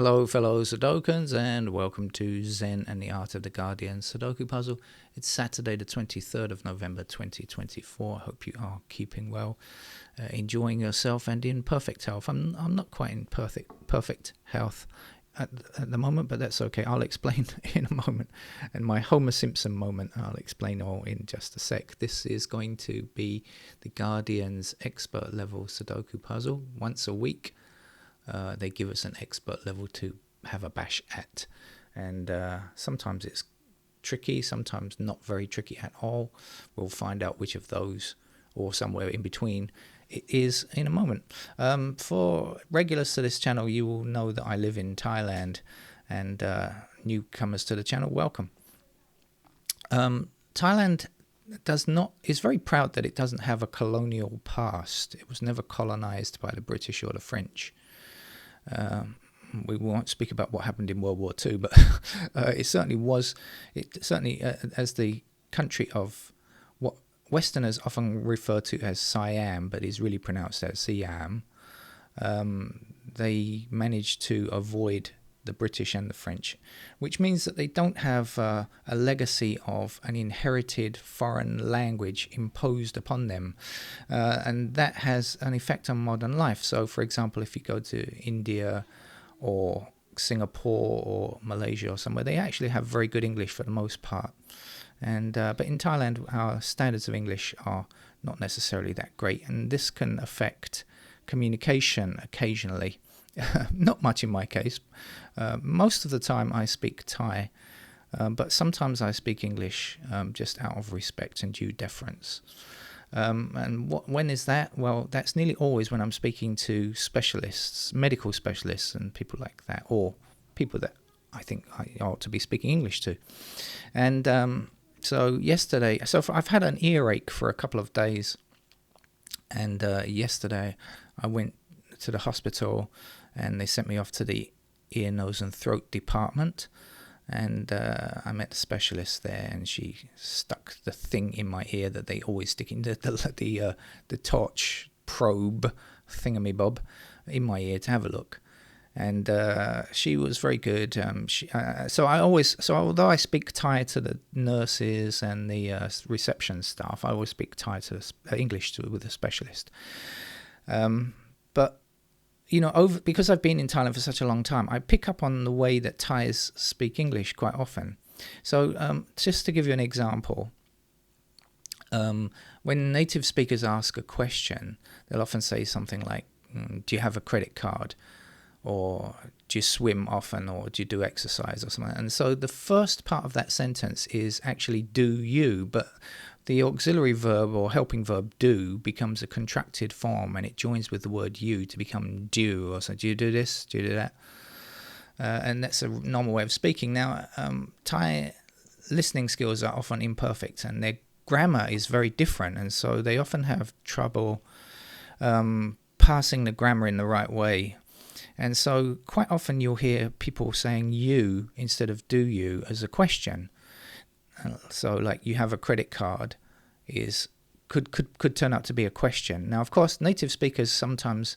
Hello fellow Sudokans and welcome to Zen and the Art of the Guardian Sudoku Puzzle. It's Saturday the 23rd of November 2024. I hope you are keeping well, enjoying yourself and in perfect health. I'm not quite in perfect health at the moment, but that's okay. I'll explain in a moment. And my Homer Simpson moment, I'll explain all in just a sec. This is going to be the Guardian's expert level Sudoku puzzle once a week. They give us an expert level to have a bash at, and sometimes it's tricky, sometimes not very tricky at all. We'll find out which of those, or somewhere in between, it is in a moment. For regulars to this channel, you will know that I live in Thailand, and newcomers to the channel, welcome. Thailand is very proud that it doesn't have a colonial past. It was never colonized by the British or the French. We won't speak about what happened in World War II, but it certainly as the country of what Westerners often refer to as Siam, but is really pronounced as Siam. They managed to avoid the British and the French, which means that they don't have a legacy of an inherited foreign language imposed upon them, and that has an effect on modern life. So, for example, if you go to India or Singapore or Malaysia or somewhere, they actually have very good English for the most part, and but in Thailand, our standards of English are not necessarily that great, and this can affect communication occasionally. Not much in my case. Most of the time I speak Thai, but sometimes I speak English just out of respect and due deference. And when is that? Well, that's nearly always when I'm speaking to specialists, medical specialists and people like that, or people that I think I ought to be speaking English to. And so yesterday, I've had an earache for a couple of days, and yesterday I went to the hospital and they sent me off to the ear, nose and throat department, and I met the specialist there, and she stuck the thing in my ear that they always stick in the torch probe thingamabob in my ear to have a look. And she was very good. Although I speak Thai to the nurses and the reception staff, I always speak Thai to English with the specialist. But you know, because I've been in Thailand for such a long time, I pick up on the way that Thais speak English quite often. So just to give you an example, when native speakers ask a question, they'll often say something like, do you have a credit card? Or do you swim often? Or do you do exercise or something? And so the first part of that sentence is actually do you, but the auxiliary verb or helping verb do becomes a contracted form, and it joins with the word you to become do. Or so, do you do this? Do you do that? And that's a normal way of speaking. Now, Thai listening skills are often imperfect, and their grammar is very different, and so they often have trouble passing the grammar in the right way. And so quite often you'll hear people saying you instead of do you as a question. So like, you have a credit card could turn out to be a question. Now, of course, native speakers sometimes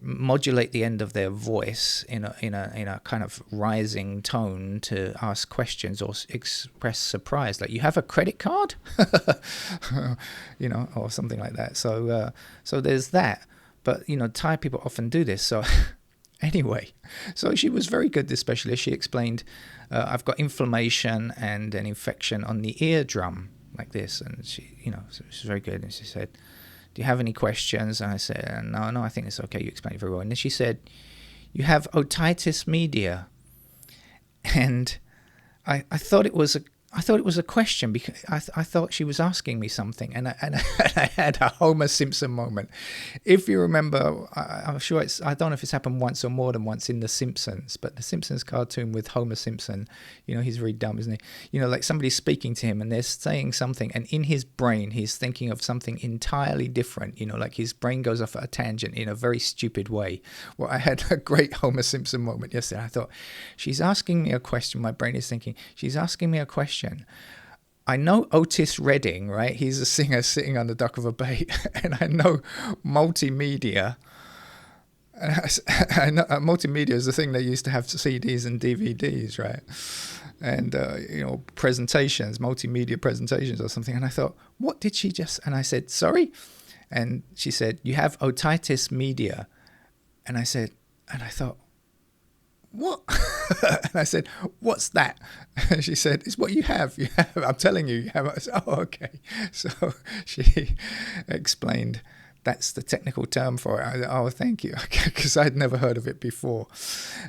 modulate the end of their voice in a kind of rising tone to ask questions or express surprise, like, you have a credit card? You know, or something like that. So there's that. But, you know, Thai people often do this. So anyway, so she was very good, this specialist. She explained, I've got inflammation and an infection on the eardrum, like this. And she, you know, so she's very good. And she said, do you have any questions? And I said, no, I think it's okay. You explained it very well. And then she said, you have otitis media. And I thought it was a question, because I thought she was asking me something, and I had a Homer Simpson moment. If you remember, I'm sure I don't know if it's happened once or more than once in The Simpsons, but the Simpsons cartoon with Homer Simpson, you know, he's very dumb, isn't he? You know, like, somebody's speaking to him and they're saying something, and in his brain he's thinking of something entirely different. You know, like, his brain goes off at a tangent in a very stupid way. Well, I had a great Homer Simpson moment yesterday. I thought, she's asking me a question. My brain is thinking, she's asking me a question. I know Otis Redding, right? He's a singer sitting on the dock of a bay. And I know multimedia. I know, multimedia is the thing they used to have CDs and DVDs, right? And presentations, multimedia presentations or something. And I thought, what did she just? And I said, sorry. And she said, you have otitis media. And I thought, what? And I said, what's that? And she said, it's what you have. I'm telling you, you have. I said, oh, okay. So she explained that's the technical term for it. I said, oh, thank you, because I'd never heard of it before.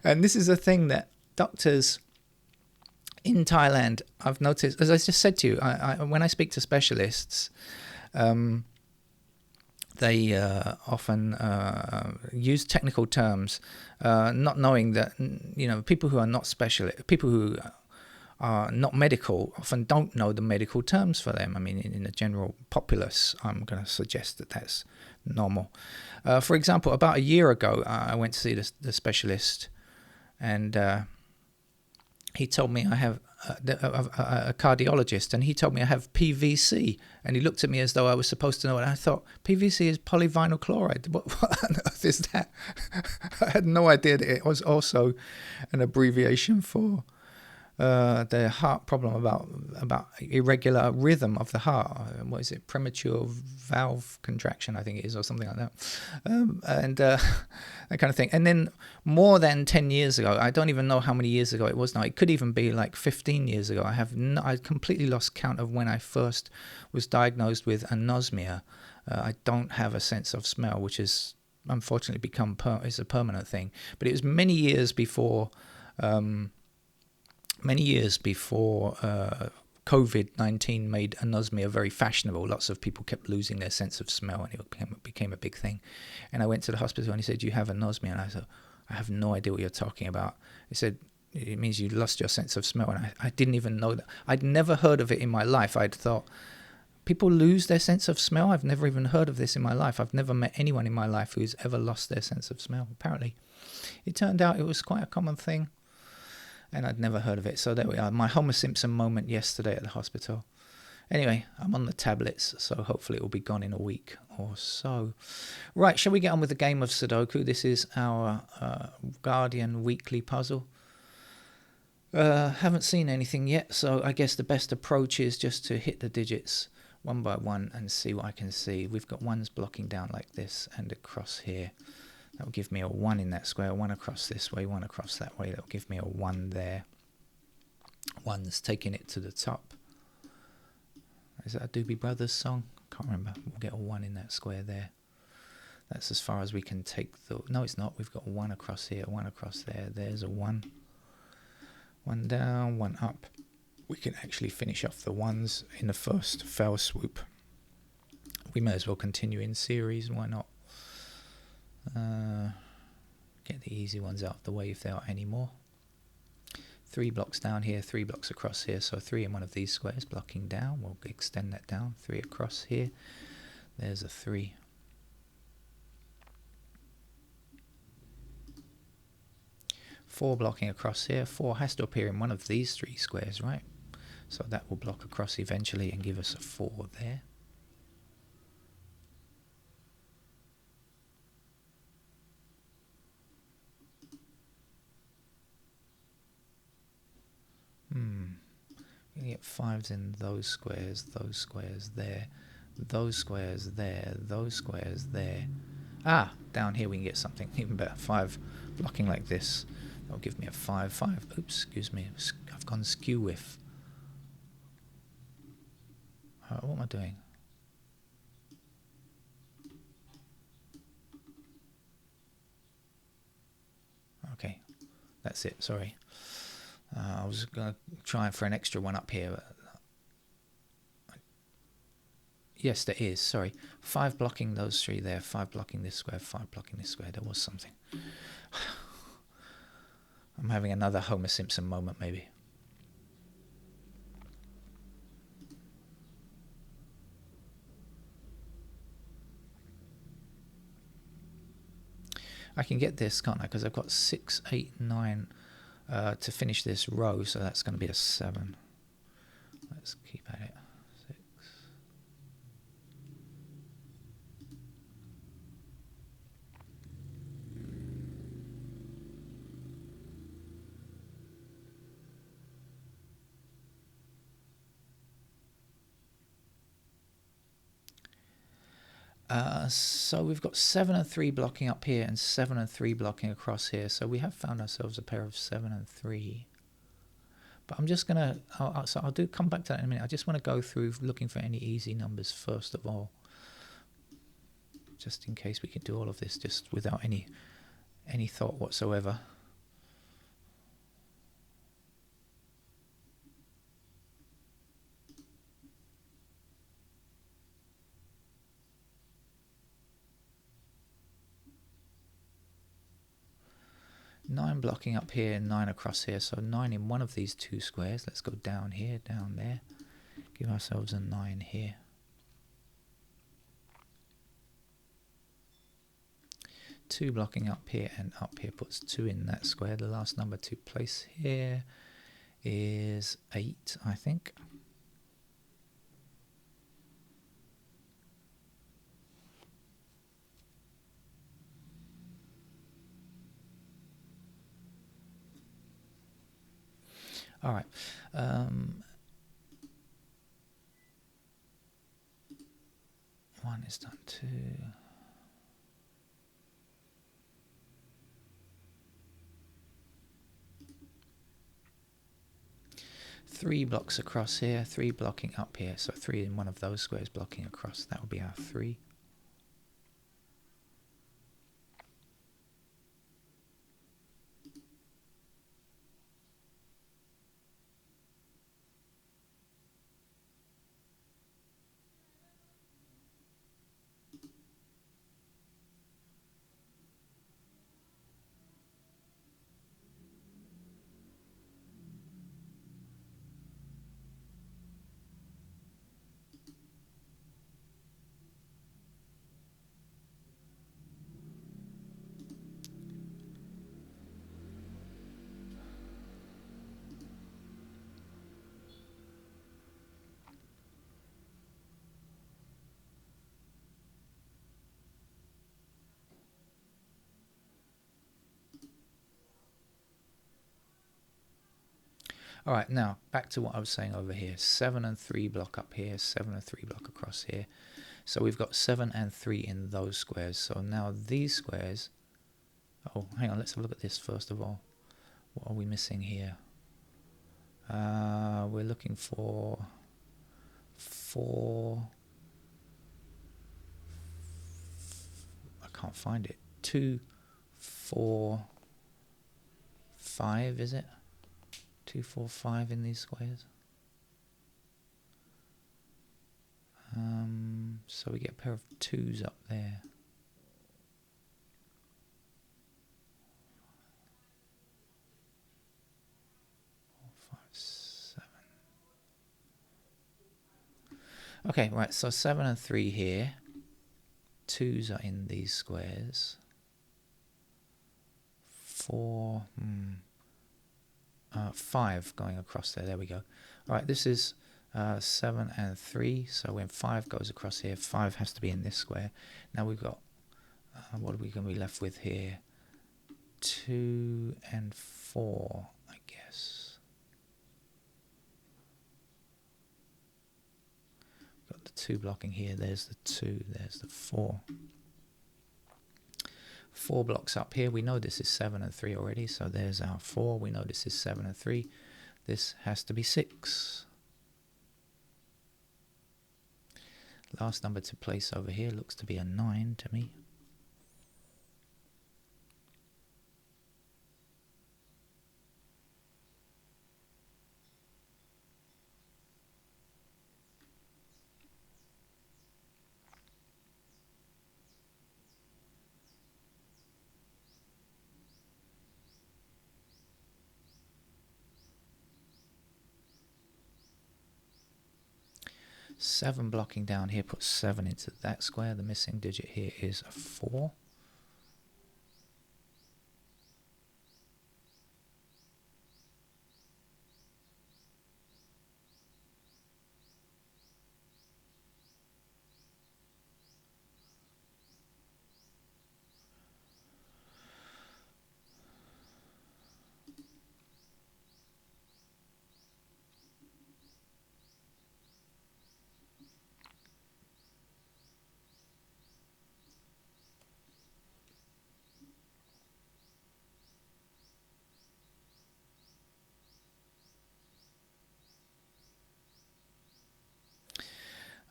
And this is a thing that doctors in Thailand, I've noticed, as I just said to you, when I speak to specialists, they often use technical terms, not knowing that, people who are not people who are not medical often don't know the medical terms for them. I mean, in the general populace, I'm going to suggest that that's normal. For example, about a year ago, I went to see the specialist, and he told me I have a cardiologist, and he told me I have PVC, and he looked at me as though I was supposed to know it. And I thought, PVC is polyvinyl chloride. What on earth is that? I had no idea that it was also an abbreviation for the heart problem, about irregular rhythm of the heart. What is it? Premature valve contraction, I think it is, or something like that. And that kind of thing. And then more than 10 years ago, I don't even know how many years ago it was now. It could even be like 15 years ago. I completely lost count of when I first was diagnosed with anosmia. I don't have a sense of smell, which is unfortunately become is a permanent thing. But it was many years before COVID-19 made anosmia very fashionable. Lots of people kept losing their sense of smell, and it became a big thing. And I went to the hospital, and he said, "You have anosmia?" And I said, "I have no idea what you're talking about." He said, "It means you lost your sense of smell." And I didn't even know that. I'd never heard of it in my life. I'd thought, people lose their sense of smell? I've never even heard of this in my life. I've never met anyone in my life who's ever lost their sense of smell. Apparently, it turned out it was quite a common thing, and I'd never heard of it. So there we are, my Homer Simpson moment yesterday at the hospital. Anyway, I'm on the tablets, so hopefully it will be gone in a week or so. Right, shall we get on with the game of Sudoku? This is our Guardian weekly puzzle. Haven't seen anything yet, so I guess the best approach is just to hit the digits one by one and see what I can see. We've got ones blocking down like this and across here. That will give me a 1 in that square, 1 across this way, 1 across that way. That will give me a 1 there. 1's taking it to the top. Is that a Doobie Brothers song? Can't remember. We'll get a 1 in that square there. That's as far as we can take the... No, it's not. We've got 1 across here, 1 across there. There's a 1. 1 down, 1 up. We can actually finish off the 1s in the first fell swoop. We may as well continue in series. Why not? Get the easy ones out of the way if there are any more. 3 blocks down here, 3 blocks across here, so 3 in one of these squares blocking down. We'll extend that down. 3 across here. There's a 3. 4 blocking across here. 4 has to appear in one of these 3 squares, right? So that will block across eventually and give us a 4 there. You get 5s in those squares there, those squares there, those squares there. Down here we can get something even better. 5 blocking like this. That'll give me a 5. 5. Oops, excuse me. I've gone skew with. What am I doing? Okay, that's it. Sorry. I was going to try for an extra 1 up here. But yes, there is. Sorry. 5 blocking those 3 there. 5 blocking this square. 5 blocking this square. There was something. I'm having another Homer Simpson moment, maybe. I can get this, can't I? Because I've got 6, 8, 9... to finish this row, so that's going to be a 7. Let's keep at it. 6. So we've got 7 and 3 blocking up here and 7 and 3 blocking across here. So we have found ourselves a pair of 7 and 3. But I'm just going to, so I'll come back to that in a minute. I just want to go through looking for any easy numbers first of all. Just in case we can do all of this just without any thought whatsoever. Nine blocking up here, 9 across here, so 9 in one of these two squares. Let's go down here, down there. Give ourselves a 9 here. Two blocking up here and up here puts 2 in that square. The last number to place here is 8, I think. All right. 1 is done, 2. Three blocks across here, 3 blocking up here. So 3 in one of those squares blocking across. That will be our 3. All right, now back to what I was saying over here. 7 and 3 block up here, 7 and 3 block across here. So we've got 7 and 3 in those squares. So now these squares... Oh, hang on, let's have a look at this first of all. What are we missing here? We're looking for 4... I can't find it. 2, 4, 5, is it? 2, 4, 5 in these squares. So we get a pair of 2s up there. 4, 5, 7. Okay, right, so 7 and 3 here. 2s are in these squares. 4, 5 going across there. There we go. All right, this is 7 and 3. So when 5 goes across here, 5 has to be in this square. Now we've got, what are we going to be left with here? 2 and 4, I guess. Got the 2 blocking here. There's the 2. There's the 4. 4 blocks up here. We know this is 7 and 3 already, so there's our 4. We know this is 7 and 3. This has to be 6. Last number to place over here looks to be a 9 to me. Seven blocking down here puts 7 into that square. The missing digit here is a 4.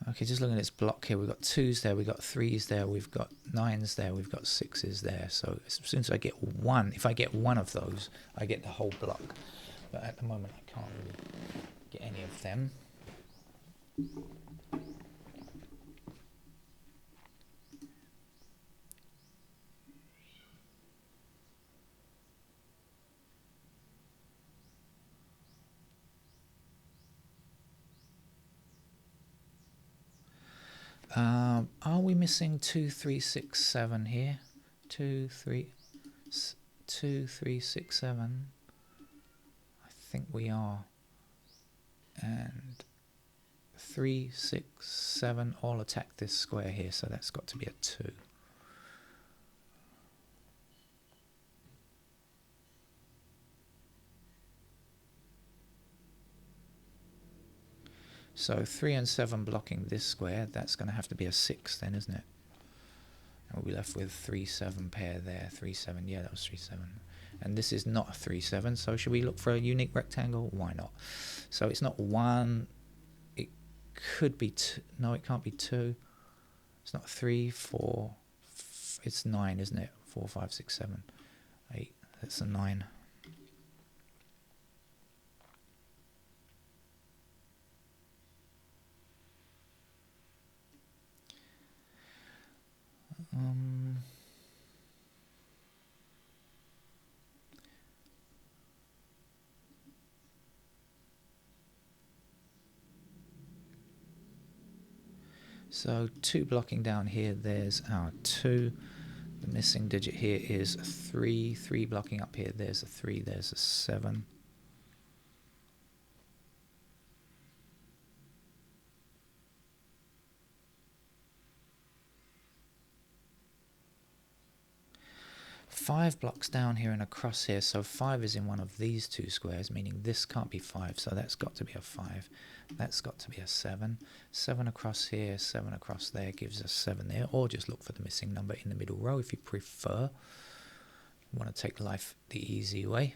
Okay, just looking at this block here, we've got 2s there, we've got 3s there, we've got 9s there, we've got 6s there. So as soon as I get one, if I get one of those, I get the whole block. But at the moment, I can't really get any of them. Are we missing 2, 3, 6, 7 here? 2, 3, 2, 3, 6, 7. I think we are. And 3, 6, 7 all attack this square here, so that's got to be a 2. So 3 and 7 blocking this square, that's going to have to be a 6 then, isn't it? And we'll be left with 3, 7 pair there. 3, 7, yeah, that was 3, 7. And this is not a 3, 7, so should we look for a unique rectangle? Why not? So it's not 1, it could be 2, no, it can't be 2. It's not 3, 4, it's 9, isn't it? 4, 5, 6, 7, 8, that's a 9. So 2 blocking down here, there's our 2. The missing digit here is a 3. 3 blocking up here, there's a 3, there's a 7. Five blocks down here and across here, so 5 is in one of these 2 squares, meaning this can't be 5, so that's got to be a 5. That's got to be a 7. 7 across here, 7 across there gives us 7 there, or just look for the missing number in the middle row if you prefer. You want to take life the easy way.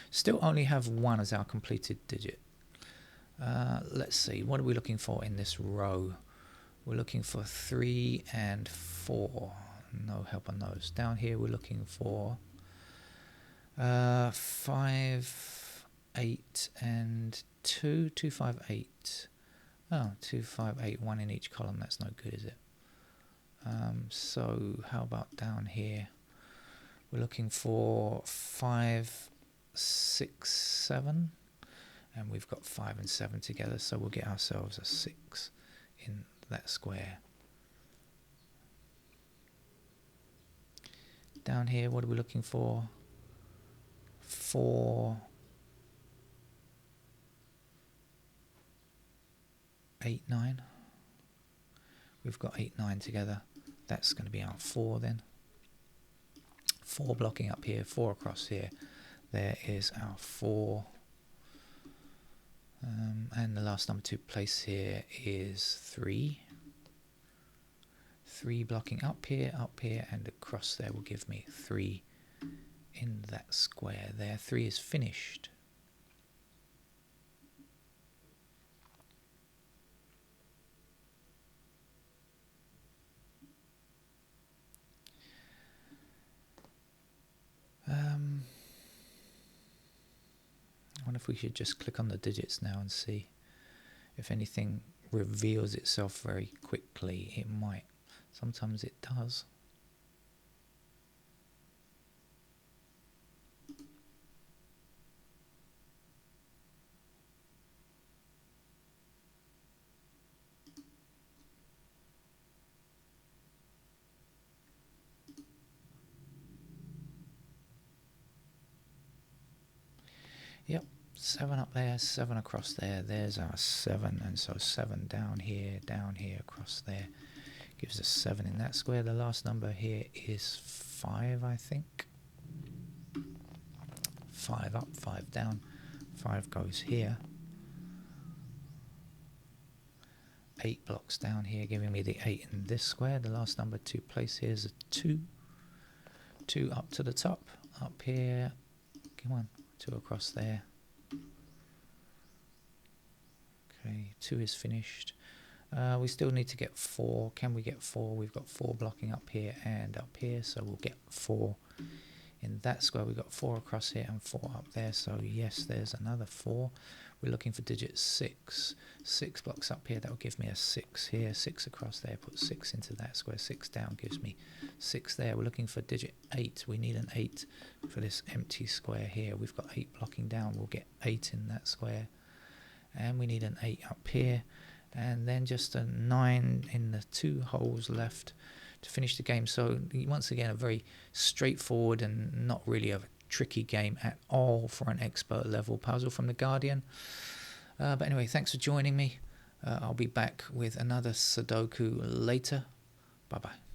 Still only have 1 as our completed digit. Let's see, what are we looking for in this row? We're looking for 3 and 4. No help on those. Down here we're looking for 5, 8 and 2. 2, 5, 8. Oh, 2, 5, 8, 1 in each column. That's no good, is it? So how about down here? We're looking for 5, 6, 7. And we've got 5 and 7 together, so we'll get ourselves a 6 in that square. Down here, what are we looking for? 4, 8, 9. We've got 8, 9 together. That's going to be our 4 then. 4 blocking up here, 4 across here. There is our 4. And the last number to place here is 3. 3 blocking up here, and across there will give me 3 in that square there. 3 is finished. I wonder if we should just click on the digits now and see if anything reveals itself very quickly. It might. Sometimes it does. Yep, 7 up there, 7 across there. There's our 7, and so 7 down here, across there. Gives us 7 in that square. The last number here is 5, I think. 5 up, 5 down. 5 goes here. 8 blocks down here, giving me the 8 in this square. The last number to place here is a 2. 2 up to the top. up here. Come on, 2 across there. Okay, 2 is finished. We still need to get 4. Can we get 4? We've got 4 blocking up here and up here, so we'll get 4 in that square. We've got 4 across here and 4 up there, so yes, there's another 4. We're looking for digit 6. 6 blocks up here, that will give me a 6 here. 6 across there, put 6 into that square. 6 down gives me 6 there. We're looking for digit 8. We need an 8 for this empty square here. We've got 8 blocking down. We'll get 8 in that square. And we need an 8 up here. And then just a 9 in the 2 holes left to finish the game. So once again, a very straightforward and not really a tricky game at all for an expert level puzzle from The Guardian. But anyway, thanks for joining me. I'll be back with another Sudoku later. Bye bye.